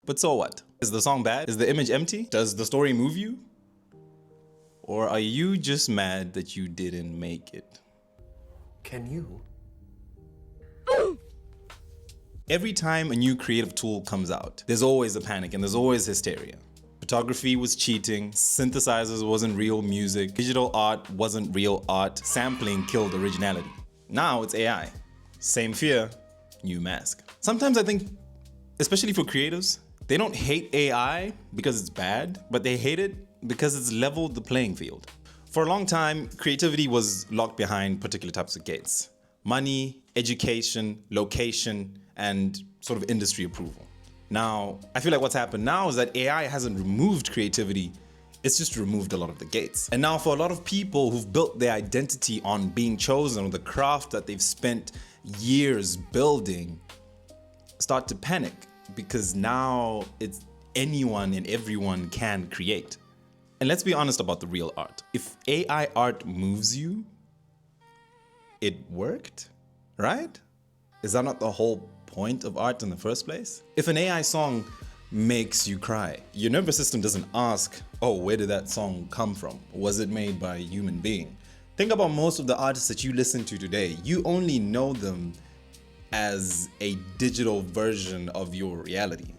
But so what? Is the song bad? Is the image empty? Does the story move you? Or are you just mad that you didn't make it? Can you? Every time a new creative tool comes out, there's always a panic and there's always hysteria. Photography was cheating, synthesizers wasn't real music, digital art wasn't real art, sampling killed originality. Now it's AI. Same fear, new mask. Sometimes I think, especially for creatives, they don't hate AI because it's bad, but they hate it because it's leveled the playing field. For a long time, creativity was locked behind particular types of gates. Money, education, location, and sort of industry approval. Now, I feel like what's happened now is that AI hasn't removed creativity, it's just removed a lot of the gates. And now for a lot of people who've built their identity on being chosen, or the craft that they've spent years building, start to panic because now it's anyone and everyone can create. And let's be honest about the real art. If AI art moves you, it worked, right? Is that not the whole point of art in the first place? If an AI song makes you cry, your nervous system doesn't ask, oh, where did that song come from? Was it made by a human being? Think about most of the artists that you listen to today. You only know them as a digital version of your reality.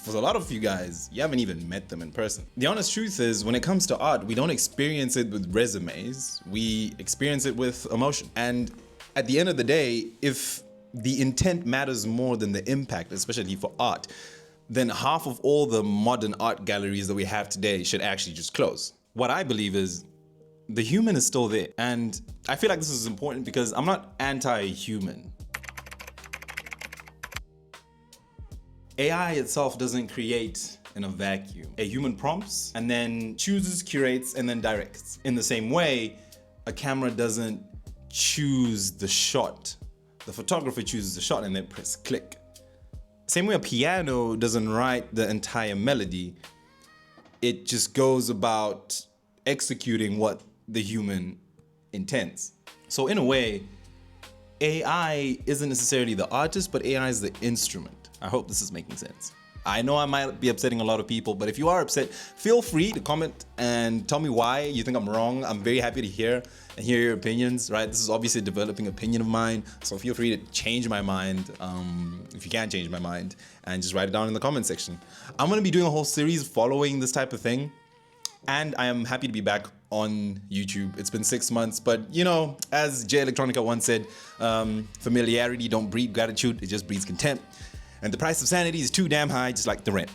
For a lot of you guys, you haven't even met them in person. The honest truth is, when it comes to art, we don't experience it with resumes, we experience it with emotion. And at the end of the day, if the intent matters more than the impact, especially for art, then half of all the modern art galleries that we have today should actually just close. What I believe is the human is still there. And I feel like this is important because I'm not anti-human. AI itself doesn't create in a vacuum. A human prompts and then chooses, curates, and then directs. In the same way, a camera doesn't choose the shot. The photographer chooses the shot and then press click. Same way a piano doesn't write the entire melody. It just goes about executing what the human intends. So in a way, AI isn't necessarily the artist, but AI is the instrument. I hope this is making sense. I know I might be upsetting a lot of people, but if you are upset, feel free to comment and tell me why you think I'm wrong. I'm very happy to hear your opinions, right? This is obviously a developing opinion of mine, so feel free to change my mind, if you can change my mind, and just write it down in the comment section. I'm gonna be doing a whole series following this type of thing, and I am happy to be back on YouTube. It's been 6 months, but you know, as Jay Electronica once said, familiarity don't breed gratitude, it just breeds contempt. And the price of sanity is too damn high, just like the rent.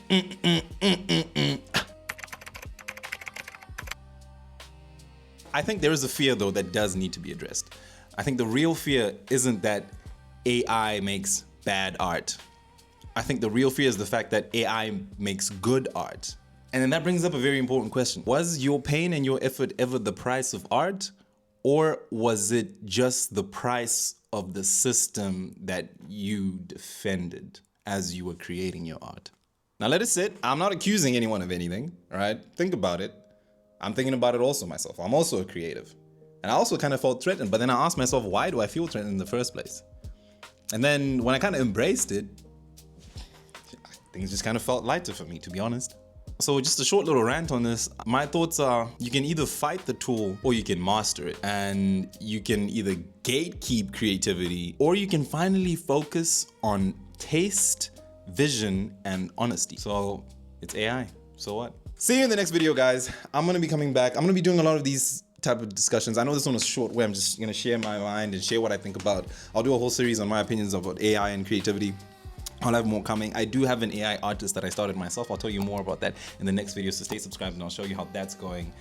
I think there is a fear, though, that does need to be addressed. I think the real fear isn't that AI makes bad art. I think the real fear is the fact that AI makes good art. And then that brings up a very important question. Was your pain and your effort ever the price of art? Or was it just the price of the system that you defended as you were creating your art? Now let it sit. I'm not accusing anyone of anything, all right? Think about it. I'm thinking about it also myself. I'm also a creative. And I also kind of felt threatened, but then I asked myself, why do I feel threatened in the first place? And then when I kind of embraced it, things just kind of felt lighter for me, to be honest. So just a short little rant on this. My thoughts are, you can either fight the tool or you can master it. And you can either gatekeep creativity or you can finally focus on taste, vision, and honesty. So it's AI, so what? See you in the next video, guys. I'm gonna be coming back. I'm gonna be doing a lot of these type of discussions. I know this one is short where I'm just gonna share my mind and share what I think about. I'll do a whole series on my opinions about AI and creativity. I'll have more coming. I do have an AI artist that I started myself. I'll tell you more about that in the next video, so stay subscribed and I'll show you how that's going.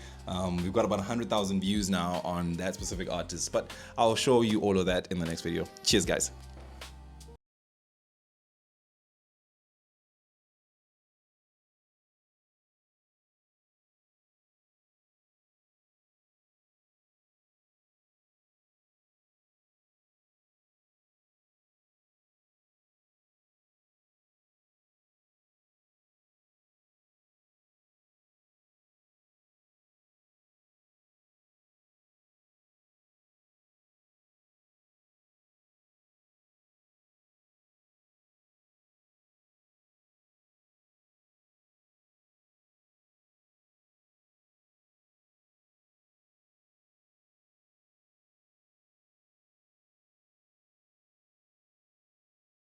We've got about 100,000 views now on that specific artist, but I'll show you all of that in the next video. Cheers, guys.